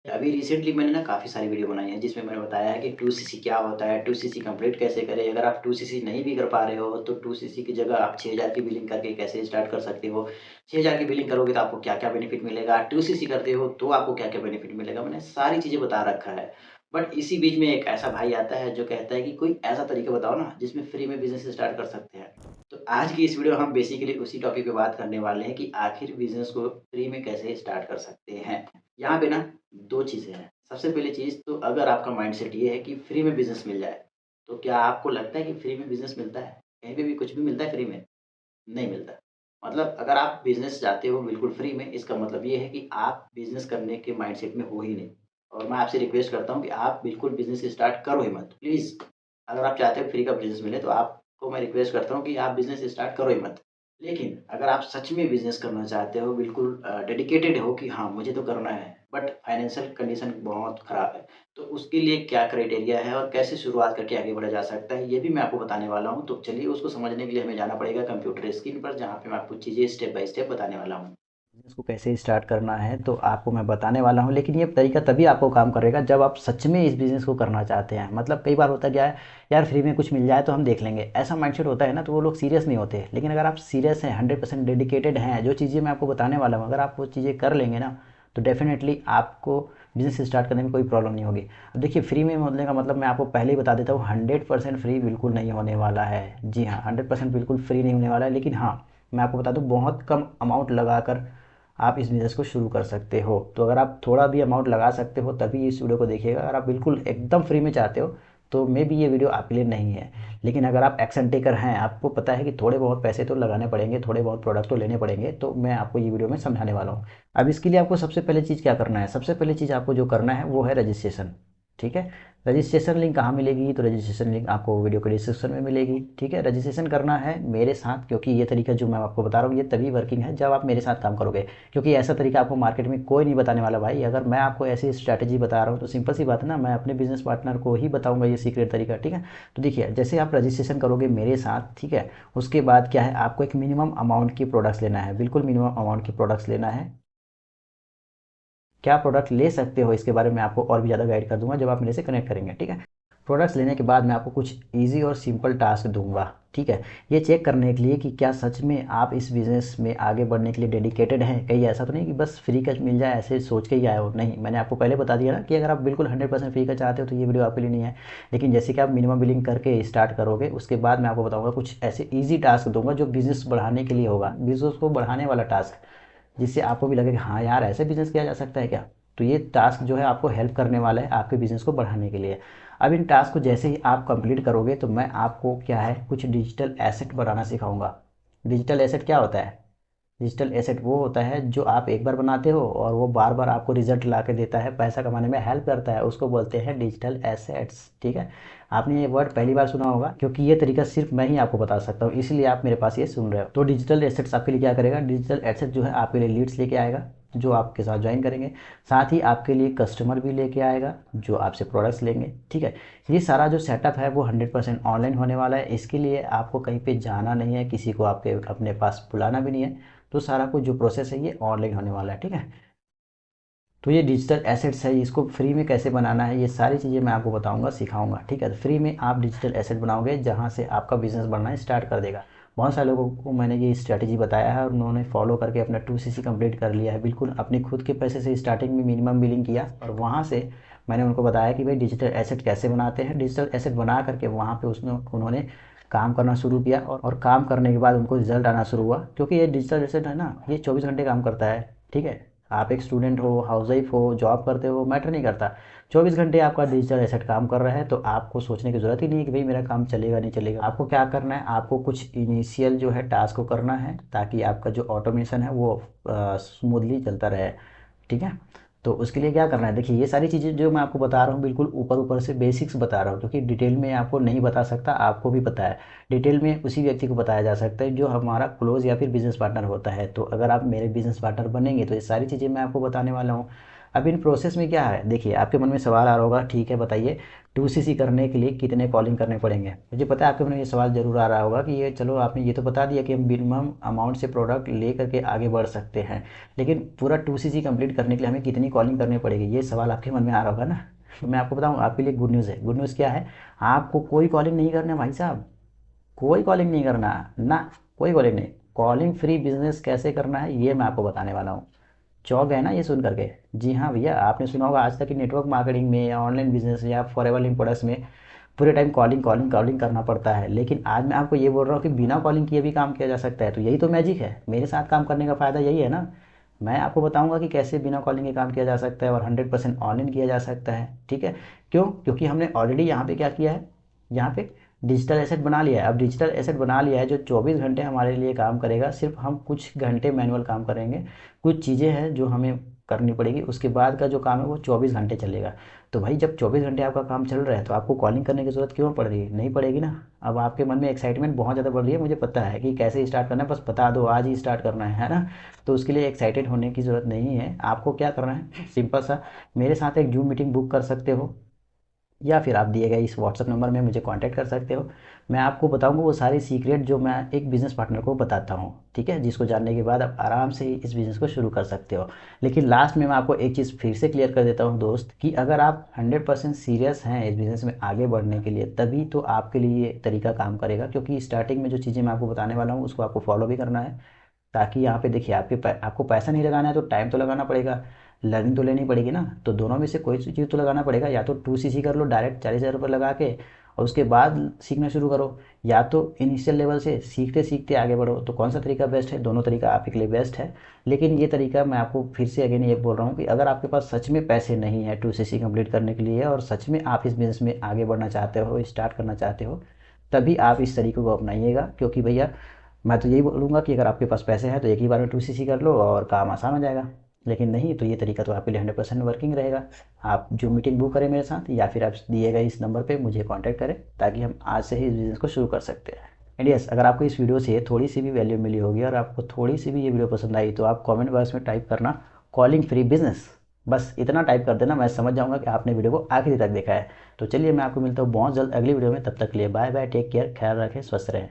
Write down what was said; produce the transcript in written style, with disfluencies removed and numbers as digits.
अभी रिसेंटली मैंने ना काफ़ी सारी वीडियो बनाई है जिसमें मैंने बताया है कि 2सीसी क्या होता है, 2सीसी कंप्लीट कैसे करें। अगर आप 2सीसी नहीं भी कर पा रहे हो तो 2सीसी की जगह आप 6000 की बिलिंग करके कैसे स्टार्ट कर सकते हो। 6000 की बिलिंग करोगे तो आपको क्या-क्या बेनिफिट मिलेगा, 2सीसी करते हो तो आपको क्या-क्या बेनिफिट मिलेगा, मैंने सारी चीज़ें बता रखा है। बट इसी बीच में एक ऐसा भाई आता है जो कहता है कि कोई ऐसा तरीका बताओ ना जिसमें फ्री में बिज़नेस स्टार्ट कर सकते हैं। तो आज की इस वीडियो में हम बेसिकली उसी टॉपिक पे बात करने वाले हैं कि आखिर बिज़नेस को फ्री में कैसे स्टार्ट कर सकते हैं। यहाँ पे ना 2 चीज़ें हैं। सबसे पहली चीज़ तो अगर आपका माइंडसेट ये है कि फ्री में बिज़नेस मिल जाए, तो क्या आपको लगता है कि फ्री में बिज़नेस मिलता है? कहीं पे भी कुछ भी मिलता है फ्री में? नहीं मिलता। मतलब अगर आप बिज़नेस चाहते हो बिल्कुल फ्री में, इसका मतलब ये है कि आप बिज़नेस करने के माइंडसेट में हो ही नहीं। और मैं आपसे रिक्वेस्ट करता हूँ कि आप बिल्कुल बिज़नेस स्टार्ट करो ही मत। प्लीज़, अगर आप चाहते हो फ्री का बिज़नेस मिले तो आपको मैं रिक्वेस्ट करता हूँ कि आप बिज़नेस स्टार्ट करो ही मत। लेकिन अगर आप सच में बिज़नेस करना चाहते हो, बिल्कुल डेडिकेटेड हो कि हाँ, मुझे तो करना है, बट फाइनेंशियल कंडीशन बहुत खराब है, तो उसके लिए क्या क्राइटेरिया है और कैसे शुरुआत करके आगे बढ़ा जा सकता है, ये भी मैं आपको बताने वाला हूँ। तो चलिए उसको समझने के लिए हमें जाना पड़ेगा कंप्यूटर स्क्रीन पर, जहाँ पे मैं आपको चीज़ें स्टेप बाय स्टेप बताने वाला हूँ। इसको कैसे स्टार्ट करना है तो आपको मैं बताने वाला हूँ, लेकिन ये तरीका तभी आपको काम करेगा जब आप सच में इस बिज़नेस को करना चाहते हैं। मतलब कई बार होता क्या है, यार फ्री में कुछ मिल जाए तो हम देख लेंगे, ऐसा माइंडसेट होता है ना, तो वो लोग सीरियस नहीं होते। लेकिन अगर आप सीरियस हैं, 100% डेडिकेटेड हैं, जो चीज़ें मैं आपको बताने वाला हूँ, अगर आप वो चीज़ें कर लेंगे ना, तो डेफ़िनेटली आपको बिज़नेस स्टार्ट करने में कोई प्रॉब्लम नहीं होगी। अब देखिए, फ्री में बोलने का मतलब मैं आपको पहले ही बता देता हूँ, 100% फ्री बिल्कुल नहीं होने वाला है। जी हाँ, 100% बिल्कुल फ्री नहीं होने वाला है। लेकिन हाँ, मैं आपको बता दूँ, बहुत कम अमाउंट लगाकर आप इस बिज़नेस को शुरू कर सकते हो। तो अगर आप थोड़ा भी अमाउंट लगा सकते हो तभी इस वीडियो को देखिएगा। अगर आप बिल्कुल एकदम फ्री में चाहते हो तो मे बी ये वीडियो आपके लिए नहीं है। लेकिन अगर आप एक्शन टेकर हैं, आपको पता है कि थोड़े बहुत पैसे तो लगाने पड़ेंगे, थोड़े बहुत प्रोडक्ट तो लेने पड़ेंगे, तो मैं आपको ये वीडियो में समझाने वाला हूँ। अब इसके लिए आपको सबसे पहले चीज़ क्या करना है, सबसे पहले चीज़ आपको जो करना है वो है रजिस्ट्रेशन। ठीक है। रजिस्ट्रेशन लिंक कहाँ मिलेगी, तो रजिस्ट्रेशन लिंक आपको वीडियो के डिस्क्रिप्शन में मिलेगी। ठीक है, रजिस्ट्रेशन करना है मेरे साथ, क्योंकि ये तरीका जो मैं आपको बता रहा हूँ ये तभी वर्किंग है जब आप मेरे साथ काम करोगे। क्योंकि ऐसा तरीका आपको मार्केट में कोई नहीं बताने वाला भाई। अगर मैं आपको ऐसी स्ट्रैटेजी बता रहा हूँ तो सिंपल सी बात है ना, मैं अपने बिजनेस पार्टनर को ही बताऊंगा ये सीक्रेट तरीका। ठीक है। तो देखिए, जैसे आप रजिस्ट्रेशन करोगे मेरे साथ, ठीक है, उसके बाद क्या है, आपको एक मिनिमम अमाउंट की प्रोडक्ट्स लेना है, बिल्कुल मिनिमम अमाउंट की प्रोडक्ट्स लेना है। क्या प्रोडक्ट ले सकते हो इसके बारे में आपको और भी ज़्यादा गाइड कर दूंगा जब आप मेरे से कनेक्ट करेंगे। ठीक है। प्रोडक्ट्स लेने के बाद मैं आपको कुछ इजी और सिंपल टास्क दूंगा। ठीक है। ये चेक करने के लिए कि क्या सच में आप इस बिज़नेस में आगे बढ़ने के लिए डेडिकेटेड हैं। कहीं ऐसा तो नहीं कि बस फ्री का मिल जाए ऐसे सोच के ही आए हो। नहीं, मैंने आपको पहले बता दिया ना कि अगर आप बिल्कुल 100% फ्री का चाहते हो तो ये वीडियो आपके लिए नहीं है। लेकिन जैसे कि आप मिनिमम बिलिंग करके स्टार्ट करोगे, उसके बाद मैं आपको बताऊँगा कुछ ऐसे ईजी टास्क दूंगा जो बिज़नेस बढ़ाने के लिए होगा, बिज़नेस को बढ़ाने वाला टास्क, जिससे आपको भी लगे कि हाँ यार, ऐसे बिज़नेस किया जा सकता है क्या। तो ये टास्क जो है आपको हेल्प करने वाला है आपके बिज़नेस को बढ़ाने के लिए। अब इन टास्क को जैसे ही आप कंप्लीट करोगे तो मैं आपको क्या है, कुछ डिजिटल एसेट बनाना सिखाऊंगा। डिजिटल एसेट क्या होता है? डिजिटल एसेट वो होता है जो आप एक बार बनाते हो और वो बार बार आपको रिजल्ट ला के देता है, पैसा कमाने में हेल्प करता है, उसको बोलते हैं डिजिटल एसेट्स। ठीक है। आपने ये वर्ड पहली बार सुना होगा, क्योंकि ये तरीका सिर्फ मैं ही आपको बता सकता हूँ, इसलिए आप मेरे पास ये सुन रहे हो। तो डिजिटल एसेट्स आपके लिए क्या करेगा, डिजिटल एसेट जो है आपके लिए लीड्स लेके आएगा जो आपके साथ ज्वाइन करेंगे। साथ ही आपके लिए कस्टमर भी लेके आएगा जो आपसे प्रोडक्ट्स लेंगे। ठीक है। ये सारा जो सेटअप है वो 100% ऑनलाइन होने वाला है। इसके लिए आपको कहीं पे जाना नहीं है, किसी को आपके अपने पास बुलाना भी नहीं है। तो सारा कुछ जो प्रोसेस है ये ऑनलाइन होने वाला है। ठीक है। तो ये डिजिटल एसेट्स है, इसको फ्री में कैसे बनाना है ये सारी चीज़ें मैं आपको बताऊंगा, सिखाऊंगा। ठीक है। तो फ्री में आप डिजिटल एसेट बनाओगे जहाँ से आपका बिजनेस बढ़ना स्टार्ट कर देगा। बहुत सारे लोगों को मैंने ये स्ट्रैटेजी बताया है और उन्होंने फॉलो करके अपना 2सीसी कंप्लीट कर लिया है, बिल्कुल अपने खुद के पैसे से स्टार्टिंग में मिनिमम बिलिंग किया और वहाँ से मैंने उनको बताया कि भाई डिजिटल एसेट कैसे बनाते हैं। डिजिटल एसेट बना करके वहाँ पे उसने उन्होंने काम करना शुरू किया और काम करने के बाद उनको रिजल्ट आना शुरू हुआ। क्योंकि ये डिजिटल एसेट है ना, ये 24 घंटे काम करता है। ठीक है। आप एक स्टूडेंट हो, हाउस वाइफ हो, जॉब करते हो, मैटर नहीं करता। 24 घंटे आपका डिजिटल एसेट काम कर रहा है, तो आपको सोचने की ज़रूरत ही नहीं है कि भाई मेरा काम चलेगा नहीं चलेगा। आपको क्या करना है, आपको कुछ इनिशियल जो है टास्क को करना है ताकि आपका जो ऑटोमेशन है वो स्मूथली चलता रहे। ठीक है। तो उसके लिए क्या करना है, देखिए ये सारी चीज़ें जो मैं आपको बता रहा हूँ बिल्कुल ऊपर ऊपर से बेसिक्स बता रहा हूँ, क्योंकि डिटेल में आपको नहीं बता सकता, आपको भी पता है। डिटेल में उसी व्यक्ति को बताया जा सकता है जो हमारा क्लोज या फिर बिजनेस पार्टनर होता है। तो अगर आप मेरे बिजनेस पार्टनर बनेंगे तो ये सारी चीज़ें मैं आपको बताने वाला हूँ। अब इन प्रोसेस में क्या है, देखिए आपके मन में सवाल आ रहा होगा, ठीक है बताइए 2cc करने के लिए कितने कॉलिंग करने पड़ेंगे। मुझे पता है आपके मन में ये सवाल ज़रूर आ रहा होगा कि ये चलो आपने ये तो बता दिया कि हम मिनिमम अमाउंट से प्रोडक्ट ले करके आगे बढ़ सकते हैं, लेकिन पूरा 2cc कंप्लीट करने के लिए हमें कितनी कॉलिंग करनी पड़ेगी, ये सवाल आपके मन में आ रहा होगा ना। तो मैं आपको बताऊँ, आपके लिए गुड न्यूज़ है। गुड न्यूज़ क्या है, आपको कोई कॉलिंग नहीं करना भाई साहब, कोई कॉलिंग नहीं करना ना, कोई कॉलिंग नहीं। कॉलिंग फ्री बिजनेस कैसे करना है ये मैं आपको बताने वाला हूँ। चौंक गए ना ये सुन करके? जी हाँ भैया, आपने सुना होगा आज तक की नेटवर्क मार्केटिंग में या ऑनलाइन बिजनेस या फॉरएवर लिंक प्रोडक्ट्स में पूरे टाइम कॉलिंग कॉलिंग कॉलिंग करना पड़ता है, लेकिन आज मैं आपको ये बोल रहा हूँ कि बिना कॉलिंग किए भी काम किया जा सकता है। तो यही तो मैजिक है, मेरे साथ काम करने का फ़ायदा यही है ना। मैं आपको बताऊंगा कि कैसे बिना कॉलिंग के काम किया जा सकता है और 100% ऑनलाइन किया जा सकता है, ठीक है। क्यों? क्योंकि हमने ऑलरेडी यहाँ पे क्या किया है, यहाँ पे डिजिटल एसेट बना लिया है। अब डिजिटल एसेट बना लिया है जो 24 घंटे हमारे लिए काम करेगा, सिर्फ हम कुछ घंटे मैनुअल काम करेंगे, कुछ चीज़ें हैं जो हमें करनी पड़ेगी, उसके बाद का जो काम है वो 24 घंटे चलेगा। तो भाई जब 24 घंटे आपका काम चल रहा है तो आपको कॉलिंग करने की ज़रूरत क्यों पड़ रही है? नहीं पड़ेगी ना। अब आपके मन में एक्साइटमेंट बहुत ज़्यादा बढ़ रही है, मुझे पता है कि कैसे स्टार्ट करना है, बस बता दो आज ही स्टार्ट करना है ना। तो उसके लिए एक्साइटेड होने की ज़रूरत नहीं है। आपको क्या करना है, सिंपल सा, मेरे साथ एक जूम मीटिंग बुक कर सकते हो या फिर आप दिए गए इस व्हाट्सअप नंबर में मुझे कांटेक्ट कर सकते हो। मैं आपको बताऊंगा वो सारी सीक्रेट जो मैं एक बिज़नेस पार्टनर को बताता हूँ, ठीक है, जिसको जानने के बाद आप आराम से इस बिज़नेस को शुरू कर सकते हो। लेकिन लास्ट में मैं आपको एक चीज़ फिर से क्लियर कर देता हूँ दोस्त, कि अगर आप 100% सीरियस हैं इस बिज़नेस में आगे बढ़ने के लिए, तभी तो आपके लिए ये तरीका काम करेगा। क्योंकि स्टार्टिंग में जो चीज़ें मैं आपको बताने वाला हूँ उसको आपको फॉलो भी करना है, ताकि यहाँ पे देखिए आपको पैसा नहीं लगाना है तो टाइम तो लगाना पड़ेगा, लर्निंग तो लेनी पड़ेगी ना। तो दोनों में से कोई सी चीज़ तो लगाना पड़ेगा, या तो 2cc कर लो डायरेक्ट 40,000 रुपये लगा के और उसके बाद सीखना शुरू करो, या तो इनिशियल लेवल से सीखते सीखते आगे बढ़ो। तो कौन सा तरीका बेस्ट है? दोनों तरीका आपके लिए बेस्ट है। लेकिन ये तरीका मैं आपको फिर से अगेन ये बोल रहा हूँ कि अगर आपके पास सच में पैसे नहीं है 2cc कंप्लीट करने के लिए और सच में आप इस बिज़नेस में आगे बढ़ना चाहते हो, स्टार्ट करना चाहते हो, तभी आप इस तरीके को अपनाइएगा। क्योंकि भैया मैं तो यही बोलूँगा कि अगर आपके पास पैसे हैं तो एक ही बार में 2cc कर लो और काम आसान हो जाएगा। लेकिन नहीं तो ये तरीका तो आपके लिए 100% वर्किंग रहेगा। आप जो मीटिंग बुक करें मेरे साथ या फिर आप दिए गए इस नंबर पे मुझे कांटेक्ट करें, ताकि हम आज से ही इस बिज़नेस को शुरू कर सकते हैं। एंड यस, अगर आपको इस वीडियो से थोड़ी सी भी वैल्यू मिली होगी और आपको थोड़ी सी भी ये वीडियो पसंद आई तो आप कमेंट बॉक्स में टाइप करना कॉलिंग फ्री बिजनेस, बस इतना टाइप कर देना, मैं समझ जाऊँगा कि आपने वीडियो को आखिरी तक देखा है। तो चलिए मैं आपको मिलता हूँ बहुत जल्द अगली वीडियो में, तब तक के लिए बाय बाय, टेक केयर, ख्याल रखें, स्वस्थ रहें।